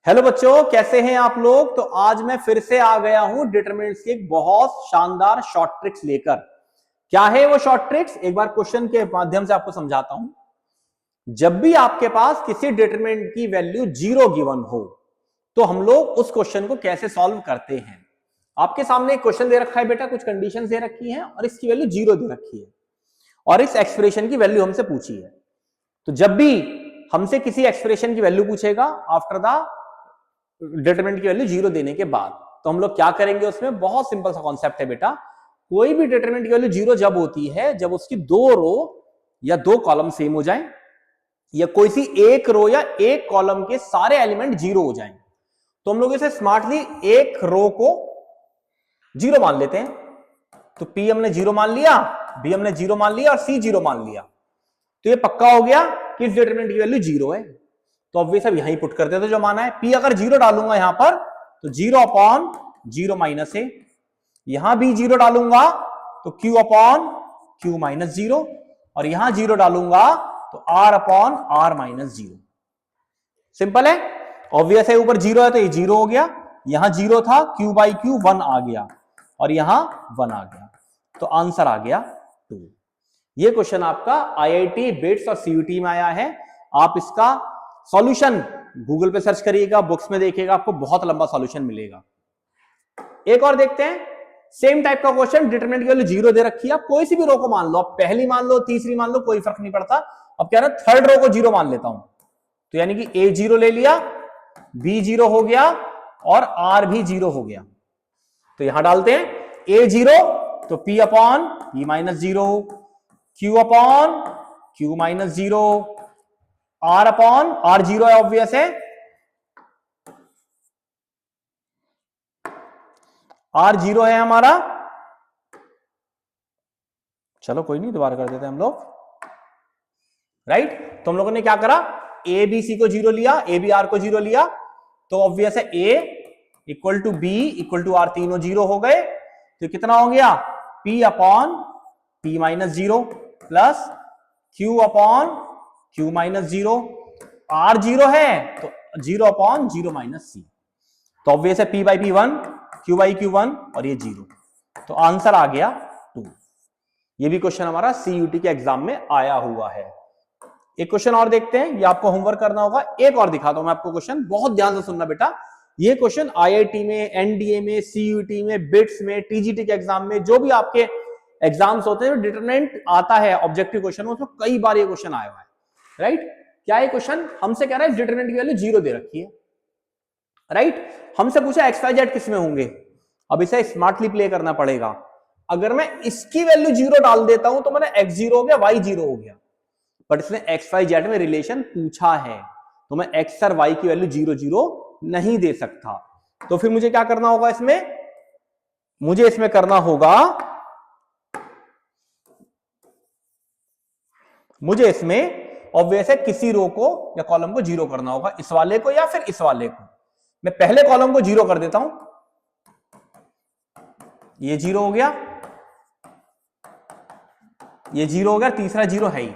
Hello बच्चों, कैसे हैं आप लोग। तो आज मैं फिर से आ गया हूं डिटरमिनेंट्स की एक बहुत शानदार शॉर्ट ट्रिक्स लेकर। क्या है वो शॉर्ट ट्रिक्स, एक बार क्वेश्चन के माध्यम से आपको समझाता हूं। जब भी आपके पास किसी डिटरमिनेंट की वैल्यू 0 गिवन हो तो हम लोग उस क्वेश्चन को कैसे सॉल्व करते हैं। आपके सामने एक क्वेश्चन दे रखा है बेटा, कुछ कंडीशंस दे रखी हैं और इसकी वैल्यू 0 दे रखी है और इस एक्सप्रेशन की वैल्यू हमसे पूछी है। तो जब भी हमसे किसी एक्सप्रेशन की वैल्यू पूछेगा आफ्टर द डिटरमिनेंट की वैल्यू 0 देने के बाद, तो हम लोग क्या करेंगे। उसमें बहुत सिंपल सा कॉन्सेप्ट है बेटा। कोई भी डिटरमिनेंट की वैल्यू 0 जब होती है जब उसकी 2 रो या 2 कॉलम सेम हो जाएं, या कोई सी एक रो या एक कॉलम के सारे एलिमेंट 0 हो जाएं, तो हम लोग इसे स्मार्टली एक रो को 0 मान लेते हैं। तो P हमने 0 मान लिया, B हमने 0 मान लिया और C 0 मान लिया। तो ये पक्का हो गया कि इस डिटरमिनेंट की वैल्यू 0 है। तो ऑब्वियस अब यहीं पुट कर देते जो माना है। P अगर 0 डालूंगा यहां पर तो 0 अपॉन 0 माइनस है, यहां भी 0 डालूंगा तो Q अपॉन Q माइनस 0, और यहां 0 डालूंगा तो R upon R minus 0। Simple है, ऑब्वियस है। ऊपर 0 है तो ये 0 हो गया, यहां 0 था, Q बाई Q 1 आ गया और यहां 1 आ गया, तो आंसर आ गया 2। ये क्वेश्चन आपका IIT बिट्स और CUT में आया है। आप इसका सॉल्यूशन गूगल पे सर्च करिएगा, बुक्स में देखिएगा, आपको बहुत लंबा सॉल्यूशन मिलेगा। एक और देखते हैं, सेम टाइप का क्वेश्चन, डिटरमिनेंट की वैल्यू 0 दे रखी है। आप कोई सी भी रो को मान लो, आप पहली मान लो, तीसरी मान लो, कोई फर्क नहीं पड़ता। अब कह रहे हैं थर्ड रो को 0 मान लेता हूं, तो यानी कि A 0 ले लिया, B 0 हो गया और R भी 0 हो गया। तो यहां डालते हैं A 0 तो P upon P minus 0, Q upon Q minus 0, R upon R 0 है, ऑब्वियस है, R 0 है हमारा। चलो कोई नहीं, दोबारा कर देते हैं हम लोग, राइट। तो हम लोगों ने क्या करा, A B C को 0 लिया, A B R को 0 लिया, तो ऑब्वियस है A equal to B equal to R, तीनों 0 हो गए। तो कितना हो गया, P upon P minus 0 plus Q upon Q minus 0, R 0 है तो 0 अपॉन 0 माइनस C। तो ऑब्वियस है P by P 1, Q by Q 1 और ये 0, तो आंसर आ गया 2। ये भी क्वेश्चन हमारा CUT के एग्जाम में आया हुआ है। एक क्वेश्चन और देखते हैं, ये आपको होमवर्क करना होगा। एक और दिखाता हूं मैं आपको क्वेश्चन, बहुत ध्यान से सुनना बेटा। ये क्वेश्चन IIT में, NDA में, CUT में, बिट्स में, TGT के एग्जाम में, जो भी आपके एग्जाम्स होते हैं, डिटरमिनेंट आता है ऑब्जेक्टिव क्वेश्चन, उसमें कई बार ये क्वेश्चन आया हुआ है, राइट। क्या ये क्वेश्चन हमसे कह रहा है डिटरमिनेंट की वैल्यू 0 दे रखी है, राइट। हमसे पूछा XYZ किस में होंगे। अब इसे स्मार्टली प्ले करना पड़ेगा। अगर मैं इसकी वैल्यू 0 डाल देता हूं तो मैंने X 0 हो गया, Y 0 हो गया, बट इसने XYZ में रिलेशन पूछा है, तो मैं X और Y की वैल्यू 0 0 नहीं दे सकता। तो फिर मुझे क्या करना होगा, इसमें मुझे इसमें करना होगा, मुझे इसमें ऑब्वियस है किसी रो को या कॉलम को 0 करना होगा, इस वाले को या फिर इस वाले को। मैं पहले कॉलम को 0 कर देता हूं, ये 0 हो गया, ये 0 हो गया, तीसरा 0 है ही।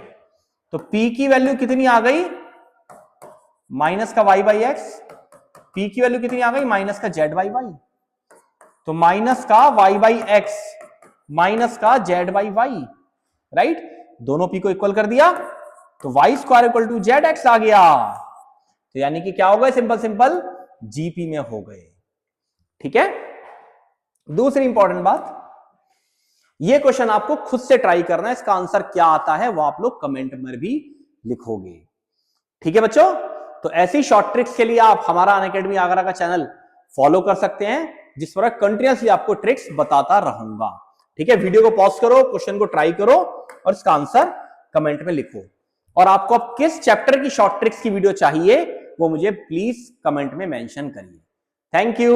तो P की वैल्यू कितनी आ गई, माइनस का Y बाई एक्स। P की वैल्यू कितनी आ गई, माइनस का Z बाई वाई। तो माइनस का Y बाई एक्स माइनस का Z बाई वाई, राइट। दोनों P को इक्वल कर दिया तो Y square equal to ZX आ गया। तो यानी कि क्या हो गए, सिंपल सिंपल GP में हो गए, ठीक है। दूसरी इंपॉर्टेंट बात, ये क्वेश्चन आपको खुद से ट्राई करना है, इसका आंसर क्या आता है वो आप लोग कमेंट में भी लिखोगे, ठीक है बच्चों। तो ऐसी शॉर्ट ट्रिक्स के लिए आप हमारा अनअकैडमी आगरा का चैनल फॉलो कर सकते हैं, जिस पर कंटिन्यूअसली आपको ट्रिक्स बताता रहूंगा, ठीक है। वीडियो को पॉज करो, क्वेश्चन को ट्राई करो और इसका आंसर कमेंट में लिखो। और आपको अब किस चैप्टर की शॉर्ट ट्रिक्स की वीडियो चाहिए वो मुझे प्लीज कमेंट में मेंशन करिए। Thank you.